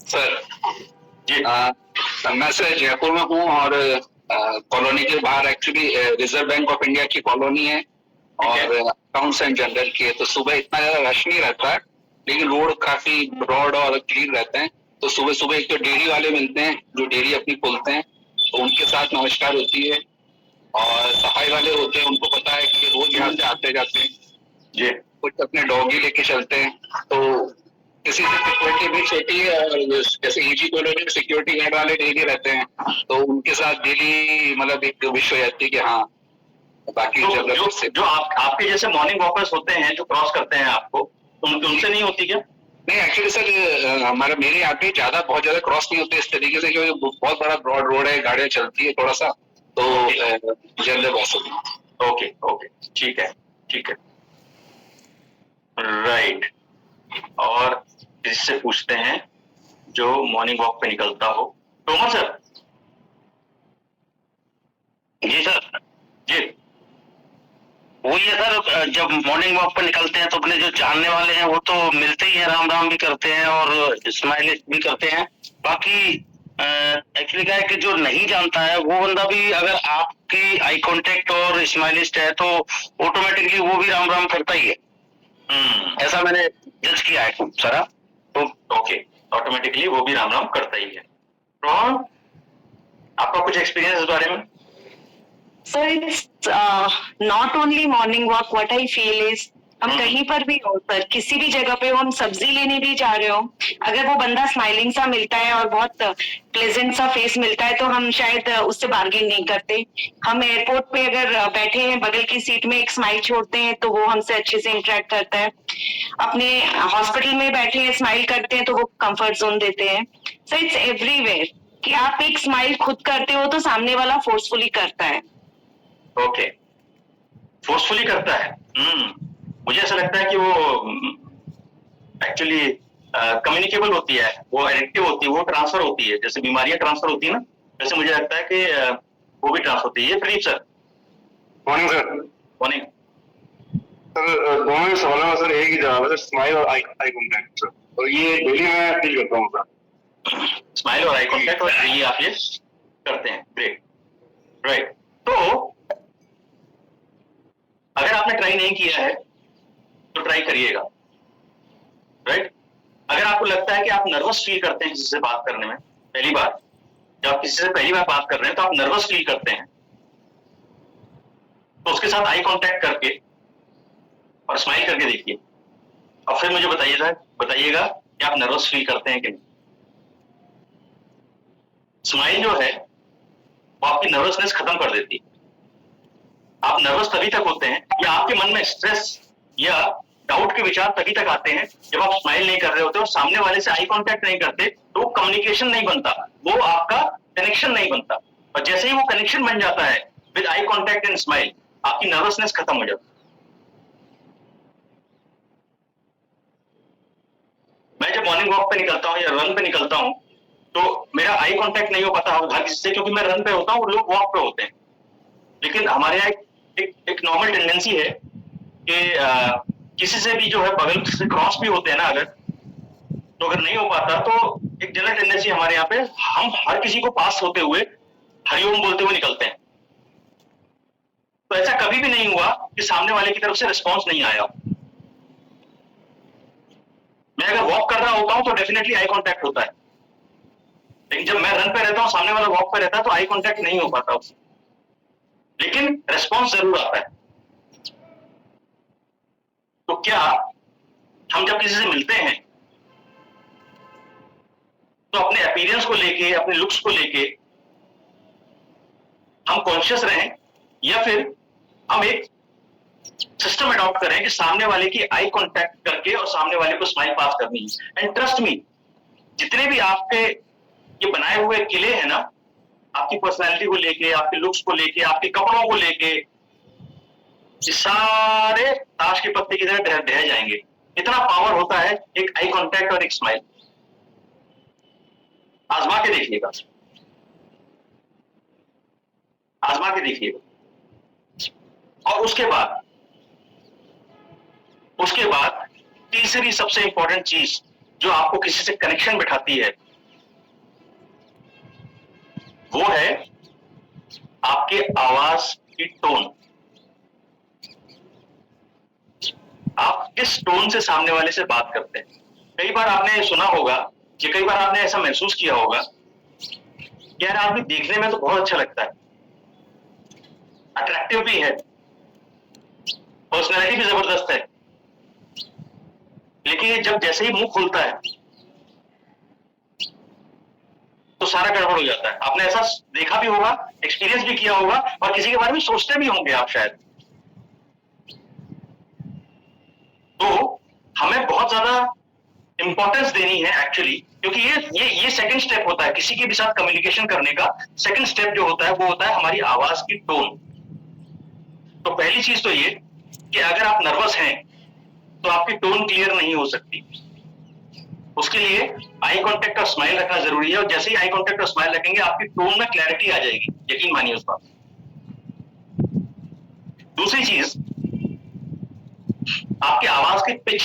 सर जी, मैं सर जयपुर में हूँ और कॉलोनी के बाहर actually reserve bank of India की कॉलोनी है और अकाउंट्स एंड जनरल की है, तो सुबह इतना ज्यादा रश नहीं रहता है, लेकिन रोड काफी ब्रॉड और क्लीन रहते हैं। तो सुबह सुबह एक तो डेयरी वाले मिलते हैं जो डेयरी अपनी खोलते हैं, तो उनके साथ नमस्कार होती है। और सफाई वाले होते हैं, उनको पता है कि रोज यहाँ से आते जाते हैं जी, कुछ अपने डॉगी लेके चलते हैं, तो किसी से सिक्योरिटी भी होती है। और जैसे ईजी कॉलोनी में सिक्योरिटी गार्ड वाले डेली रहते हैं, तो उनके साथ डेली मतलब एक विश हो जाती है कि हाँ बाकी
जो आपके जैसे मॉर्निंग वॉकर्स होते हैं जो क्रॉस करते हैं आपको, उनसे नहीं होती क्या?
नहीं एक्चुअली सर, हमारा मेरे यहाँ पे बहुत ज्यादा क्रॉस नहीं होते इस तरीके से, क्योंकि बहुत बड़ा ब्रॉड रोड है, गाड़ियां चलती है थोड़ा सा, तो जनरल बस होगी।
ओके ओके, ठीक है ठीक है, राइट। और इससे पूछते हैं जो मॉर्निंग वॉक पे निकलता हो, तोमर सर।
जी सर।
जी
वही है सर, जब मॉर्निंग वॉक पर निकलते हैं तो अपने जो जानने वाले हैं वो तो मिलते ही हैं, राम राम भी करते हैं और स्माइल भी करते हैं। बाकी एक्चुअली क्या है कि जो नहीं जानता है वो बंदा भी अगर आपकी आई कांटेक्ट और स्माइलिस्ट है तो ऑटोमेटिकली वो भी राम राम करता ही है। ऐसा मैंने जज किया है सर।
तो ओके, ऑटोमेटिकली वो भी राम राम करता ही है। रोहन, आपका कुछ एक्सपीरियंस इस बारे में?
So it's not only morning walk. What I feel is हम कहीं पर भी हो सर, किसी भी जगह पे हो, हम सब्जी लेने भी जा रहे हो, अगर वो बंदा स्माइलिंग सा मिलता है और बहुत प्लेजेंट सा फेस मिलता है तो हम शायद उससे बार्गेन नहीं करते। हम एयरपोर्ट पे अगर बैठे हैं, बगल की सीट में एक स्माइल छोड़ते हैं तो वो हमसे अच्छे से इंटरेक्ट करता है। अपने हॉस्पिटल में बैठे हैं, स्माइल करते हैं तो वो कंफर्ट जोन देते हैं। सो इट्स एवरीवेयर कि आप एक स्माइल खुद करते हो तो सामने वाला फोर्सफुली करता है।
ओके, फोर्सफुली करता है। मुझे ऐसा लगता है कि वो एक्चुअली कम्युनिकेबल होती है, वो एडिक्टिव होती है, वो ट्रांसफर होती है, जैसे बीमारियां ट्रांसफर होती है ना, वैसे मुझे लगता है कि वो भी ट्रांसफर होती है। ये Pradeep sir.
Morning sir.
Morning
sir, दोनों ही सवालों में सर एक ही जवाब है, स्माइल और आई कॉन्टैक्ट सर, और ये डेली मैं फील करता हूँ सर।
स्माइल और आई कॉन्टैक्ट, और ये आप ये करते हैं, ग्रेट, राइट। तो अगर आपने ट्राई नहीं किया है तो ट्राई करिएगा, राइट। अगर आपको लगता है कि आप नर्वस फील करते हैं किसी से बात करने में, पहली बार जब आप किसी से पहली बार बात कर रहे हैं तो आप नर्वस फील करते हैं, तो उसके साथ आई कांटेक्ट करके और स्माइल करके देखिए, और फिर मुझे बताइएगा कि आप नर्वस फील करते हैं कि नहीं। स्माइल जो है वो आपकी नर्वसनेस खत्म कर देती है। आप नर्वस तभी तक होते हैं, या आपके मन में स्ट्रेस या डाउट के विचार तभी तक आते हैं जब आप स्माइल नहीं कर रहे होते और सामने वाले से आई कांटेक्ट नहीं करते, तो वो कम्युनिकेशन नहीं बनता, वो आपका कनेक्शन नहीं बनता। और जैसे ही वो कनेक्शन बन जाता है with eye contact and smile, आपकी नर्वसनेस खत्म हो जाती है। मैं जब मॉर्निंग वॉक पे निकलता हूँ या रन पे निकलता हूँ तो मेरा आई कांटेक्ट नहीं हो पाता हर किसी से, क्योंकि मैं रन पे होता हूँ और लोग वॉक पे होते हैं। लेकिन हमारे यहाँ एक नॉर्मल टेंडेंसी है कि किसी से भी जो है बगल से क्रॉस भी होते हैं ना, तो अगर नहीं हो पाता तो एक जनरल टेंडेंसी हमारे यहाँ पे, हम हर किसी को पास होते हुए हरिओम बोलते हुए निकलते हैं। तो ऐसा कभी भी नहीं हुआ कि सामने वाले की तरफ से रिस्पॉन्स नहीं आया। मैं अगर वॉक कर रहा होता हूं तो डेफिनेटली आई कांटेक्ट होता है, लेकिन जब मैं रन पे रहता हूं, सामने वाला वॉक पे रहता है, तो आई कांटेक्ट नहीं हो पाता उससे, लेकिन रिस्पॉन्स जरूर आता है। तो क्या हम जब किसी से मिलते हैं तो अपने अपीयरेंस को लेके, अपने लुक्स को लेके हम कॉन्शियस रहें, या फिर हम एक सिस्टम अडॉप्ट करें कि सामने वाले की आई कांटेक्ट करके और सामने वाले को स्माइल पास करनी है। एंड ट्रस्ट मी, जितने भी आपके ये बनाए हुए किले हैं ना, आपकी पर्सनालिटी को लेके, आपके लुक्स को लेके, आपके कपड़ों को लेके, ये सारे ताश के पत्ते की तरह ढह जाएंगे। इतना पावर होता है एक आई कांटेक्ट और एक स्माइल। आजमा के देखिएगा, आजमा के देखिएगा। और उसके बाद तीसरी सबसे इंपॉर्टेंट चीज जो आपको किसी से कनेक्शन बिठाती है, वो है आपके आवाज की टोन। आप किस टोन से सामने वाले से बात करते हैं। कई बार आपने सुना होगा कि कई बार आपने ऐसा महसूस किया होगा कि यार आदमी देखने में तो बहुत अच्छा लगता है, अट्रैक्टिव भी है, पर्सनैलिटी भी जबरदस्त है, लेकिन जब जैसे ही मुंह खुलता है तो सारा गड़बड़ हो जाता है। आपने ऐसा देखा भी होगा, एक्सपीरियंस भी किया होगा, और किसी के बारे में सोचते भी होंगे आप शायद। तो हमें बहुत ज्यादा इंपॉर्टेंस देनी है एक्चुअली, क्योंकि ये सेकंड स्टेप होता है किसी के भी साथ कम्युनिकेशन करने का। सेकंड स्टेप जो होता है वो होता है हमारी आवाज की टोन। तो पहली चीज तो ये कि अगर आप नर्वस हैं तो आपकी टोन क्लियर नहीं हो सकती। उसके लिए आई कांटेक्ट और स्माइल रखना जरूरी है, और जैसे ही आई कांटेक्ट और स्माइल रखेंगे आपकी टोन में क्लैरिटी आ जाएगी, यकीन मानिए उस बात। दूसरी चीज, आपकी आवाज की पिच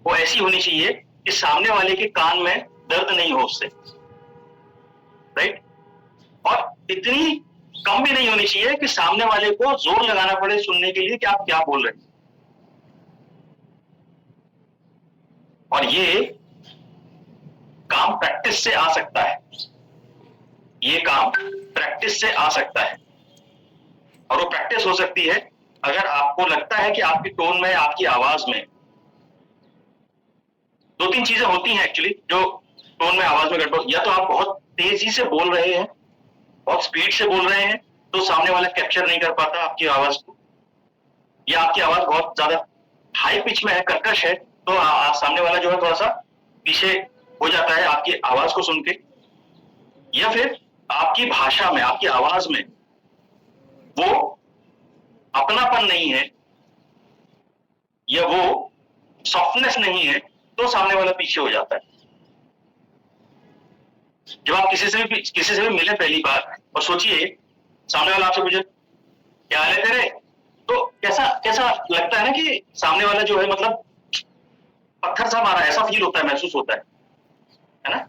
वो ऐसी होनी चाहिए कि सामने वाले के कान में दर्द नहीं हो उससे, राइट। और इतनी कम भी नहीं होनी चाहिए कि सामने वाले को जोर लगाना पड़े सुनने के लिए कि आप क्या बोल रहे हैं। और ये काम प्रैक्टिस से आ सकता है, ये काम प्रैक्टिस से आ सकता है। और वो प्रैक्टिस हो सकती है अगर आपको लगता है कि आपकी टोन में, आपकी आवाज में 2-3 चीजें होती हैं एक्चुअली जो टोन में, आवाज में गड़बड़, या तो आप बहुत तेजी से बोल रहे हैं, बहुत स्पीड से बोल रहे हैं, तो सामने वाला कैप्चर नहीं कर पाता आपकी आवाज को, या आपकी आवाज बहुत ज्यादा हाई पिच में है, कर्कश है, तो सामने वाला जो है थोड़ा सा पीछे हो जाता है आपकी आवाज को सुन के, या फिर आपकी भाषा में, आपकी आवाज में वो अपनापन नहीं है या वो सॉफ्टनेस नहीं है, तो सामने वाला पीछे हो जाता है। जब आप किसी से भी मिले पहली बार और सोचिए सामने वाला आपसे पूछे क्या हाल है तेरे, तो कैसा लगता है ना कि सामने वाला जो है मतलब पत्थर सा मारा, ऐसा फील होता है, महसूस होता है ना।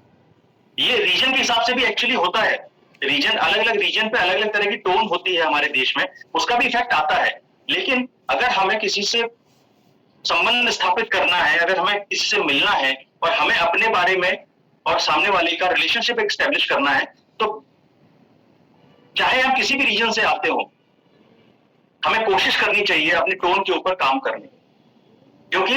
ये रीजन के हिसाब से भी एक्चुअली होता है, रीजन, अलग अलग रीजन पे अलग अलग तरह की टोन होती है हमारे देश में, उसका भी इफेक्ट आता है। लेकिन अगर हमें किसी से संबंध स्थापित करना है, अगर हमें किसी से मिलना है और हमें अपने बारे में और सामने वाले का रिलेशनशिप एस्टेब्लिश करना है, तो चाहे हम किसी भी रीजन से आते हो, हमें कोशिश करनी चाहिए अपने टोन के ऊपर काम करने, क्योंकि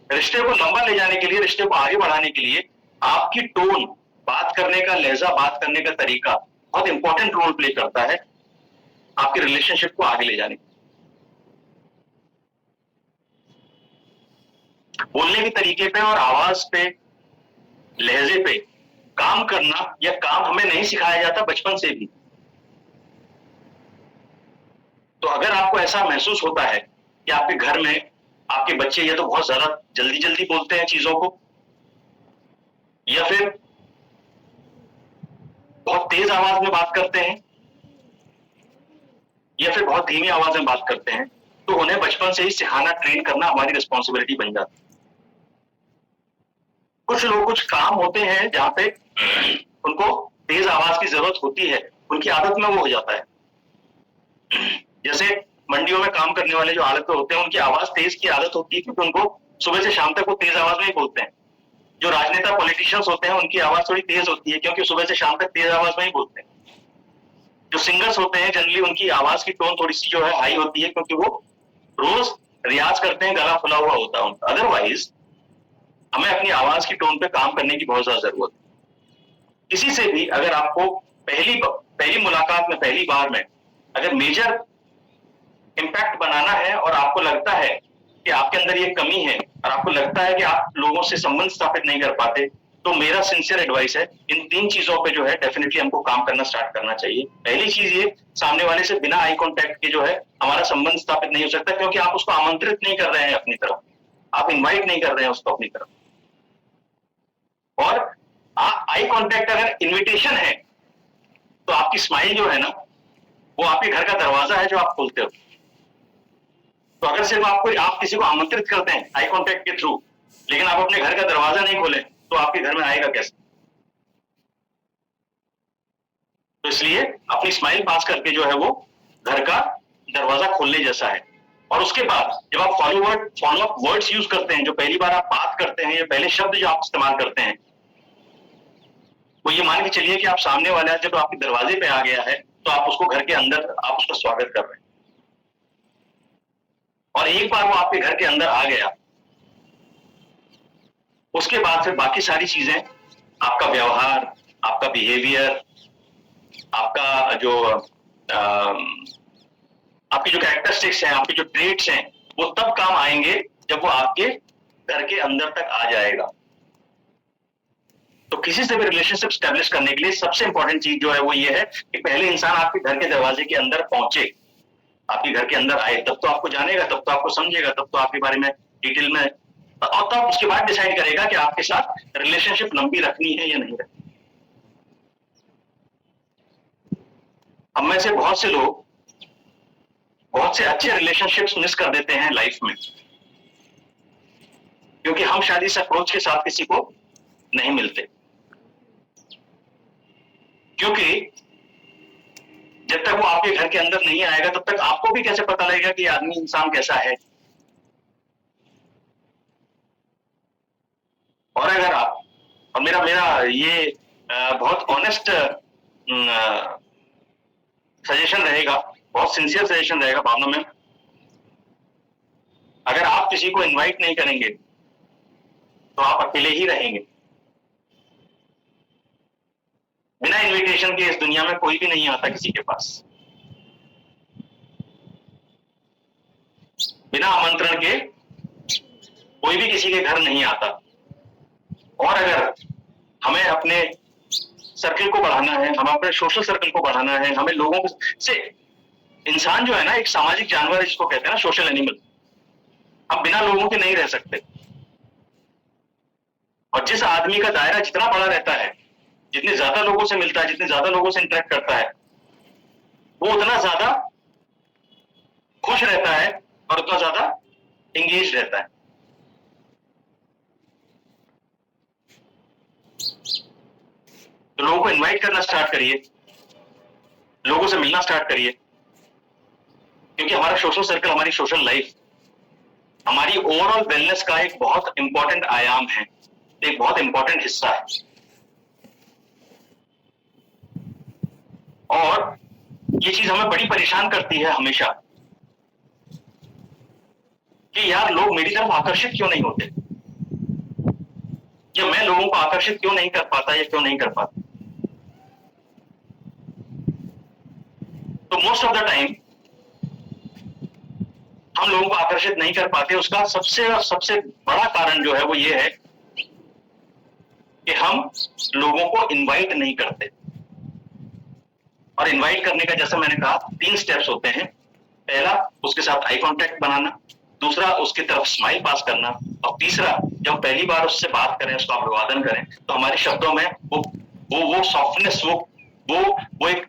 रिश्ते को लंबा ले जाने के लिए, रिश्ते को आगे बढ़ाने के लिए आपकी टोन, बात करने का लहजा, बात करने का तरीका बहुत इंपॉर्टेंट रोल प्ले करता है आपके रिलेशनशिप को आगे ले जाने में। बोलने के तरीके पे और आवाज पे, लहजे पे काम करना, यह काम हमें नहीं सिखाया जाता बचपन से भी। तो अगर आपको ऐसा महसूस होता है कि आपके घर में आपके बच्चे या तो बहुत ज्यादा जल्दी जल्दी बोलते हैं चीजों को, या फिर बहुत तेज आवाज में बात करते हैं, या फिर बहुत धीमी आवाज में बात करते हैं, तो उन्हें बचपन से ही सिखाना, ट्रेन करना हमारी रिस्पॉन्सिबिलिटी बन जाती है। कुछ लोग, कुछ काम होते हैं जहां पे उनको तेज आवाज की जरूरत होती है, उनकी आदत में वो हो जाता है। जैसे मंडियों में काम करने वाले जो आदत होते हैं, उनकी आवाज तेज की आदत होती है, क्योंकि उनको सुबह से शाम तक वो तेज आवाज में ही बोलते हैं। जो राजनेता, पॉलिटिशियंस होते हैं, उनकी आवाज थोड़ी तेज होती है, क्योंकि सुबह से शाम तक तेज आवाज में ही बोलते हैं। जो सिंगर्स होते हैं, जनरली उनकी आवाज की टोन थोड़ी सी जो है हाई होती है, क्योंकि वो रोज रियाज करते हैं, गला खुला हुआ होता है उनका। अदरवाइज हमें अपनी आवाज की टोन पे काम करने की बहुत ज्यादा जरूरत है। किसी से भी अगर आपको पहली मुलाकात में, पहली बार में अगर मेजर इम्पैक्ट बनाना है और आपको लगता है कि आपके अंदर ये कमी है और आपको लगता है कि आप लोगों से संबंध स्थापित नहीं कर पाते, तो मेरा सिंसियर एडवाइस है, इन 3 चीजों पे जो है डेफिनेटली हमको काम करना स्टार्ट करना चाहिए। पहली चीज ये, सामने वाले से बिना आई कांटेक्ट के जो है हमारा संबंध स्थापित नहीं हो सकता, क्योंकि आप उसको आमंत्रित नहीं कर रहे हैं अपनी तरफ, आप इन्वाइट नहीं कर रहे हैं उसको अपनी तरफ। और आई कांटेक्ट अगर इन्विटेशन है, तो आपकी स्माइल जो है ना, वो आपके घर का दरवाजा है जो आप खोलते हो। तो अगर सिर्फ आप किसी को आमंत्रित करते हैं आई कांटेक्ट के थ्रू, लेकिन आप अपने घर का दरवाजा नहीं खोले, तो आपके घर में आएगा कैसे? तो इसलिए अपनी स्माइल पास करके जो है वो घर का दरवाजा खोलने जैसा है। और उसके बाद जब आप फॉलो अप वर्ड्स यूज करते हैं, जो पहली बार आप बात करते हैं, या पहले शब्द जो आप इस्तेमाल करते हैं, वो ये मान के चलिए कि आप सामने वाला जब आपके दरवाजे पे आ गया है, तो आप उसको घर के अंदर, आप उसका स्वागत कर रहे हैं। और एक बार वो आपके घर के अंदर आ गया, उसके बाद फिर बाकी सारी चीजें, आपका व्यवहार, आपका बिहेवियर, आपका जो आपकी जो कैरेक्टरिस्टिक्स हैं, आपके जो ट्रेट्स हैं, वो तब काम आएंगे जब वो आपके घर के अंदर तक आ जाएगा। तो किसी से भी रिलेशनशिप स्टैब्लिश करने के लिए सबसे इंपॉर्टेंट चीज जो है वो ये है कि पहले इंसान आपके घर के दरवाजे के अंदर पहुंचे, आपके घर के अंदर आए, तब तो आपको जानेगा, तब तो आपको समझेगा, तब तो आपके बारे में डिटेल में, और तब उसके बाद डिसाइड करेगा कि आपके साथ रिलेशनशिप लंबी रखनी है या नहीं रखनी। हम में से बहुत से लोग बहुत से अच्छे रिलेशनशिप्स मिस कर देते हैं लाइफ में, क्योंकि हम शायद इस अप्रोच के साथ किसी को नहीं मिलते। क्योंकि जब तक वो आपके घर के अंदर नहीं आएगा, तब तक आपको भी कैसे पता लगेगा कि आदमी, इंसान कैसा है। और अगर आप, और मेरा ये बहुत ऑनेस्ट सजेशन रहेगा, बहुत सिंसियर सजेशन रहेगा भावना में, अगर आप किसी को इनवाइट नहीं करेंगे तो आप अकेले ही रहेंगे। बिना इनविटेशन के इस दुनिया में कोई भी नहीं आता किसी के पास। बिना आमंत्रण के कोई भी किसी के घर नहीं आता। और अगर हमें अपने सर्कल को बढ़ाना है, हमें अपने सोशल सर्कल को बढ़ाना है, हमें लोगों से, इंसान जो है ना एक सामाजिक जानवर है जिसको कहते हैं ना, सोशल एनिमल। हम बिना लोगों के नहीं रह सकते। और जिस आदमी का दायरा जितना बड़ा रहता है, जितने ज्यादा लोगों से मिलता है, जितने ज्यादा लोगों से इंटरेक्ट करता है, वो उतना ज्यादा खुश रहता है और उतना ज्यादा एंगेज रहता है। तो लोगों को इनवाइट करना स्टार्ट करिए, लोगों से मिलना स्टार्ट करिए, क्योंकि हमारा सोशल सर्कल, हमारी सोशल लाइफ, हमारी ओवरऑल वेलनेस का एक बहुत इंपॉर्टेंट आयाम है, एक बहुत इंपॉर्टेंट हिस्सा है। और ये चीज हमें बड़ी परेशान करती है हमेशा कि यार लोग मेरी तरफ आकर्षित क्यों नहीं होते, या मैं लोगों को आकर्षित क्यों नहीं कर पाता या क्यों नहीं कर पाता। तो मोस्ट ऑफ द टाइम हम लोगों को आकर्षित नहीं कर पाते। उसका सबसे बड़ा कारण जो है वो ये है कि हम लोगों को इनवाइट नहीं करते। और इनवाइट करने का, जैसा मैंने कहा, 3 स्टेप्स होते हैं। पहला, उसके साथ आई कांटेक्ट बनाना। दूसरा, उसकी तरफ स्माइल पास करना। और तीसरा, जब पहली बार उससे बात करें, उसका अभिवादन करें, तो हमारे शब्दों में वो सॉफ्टनेस, वो एक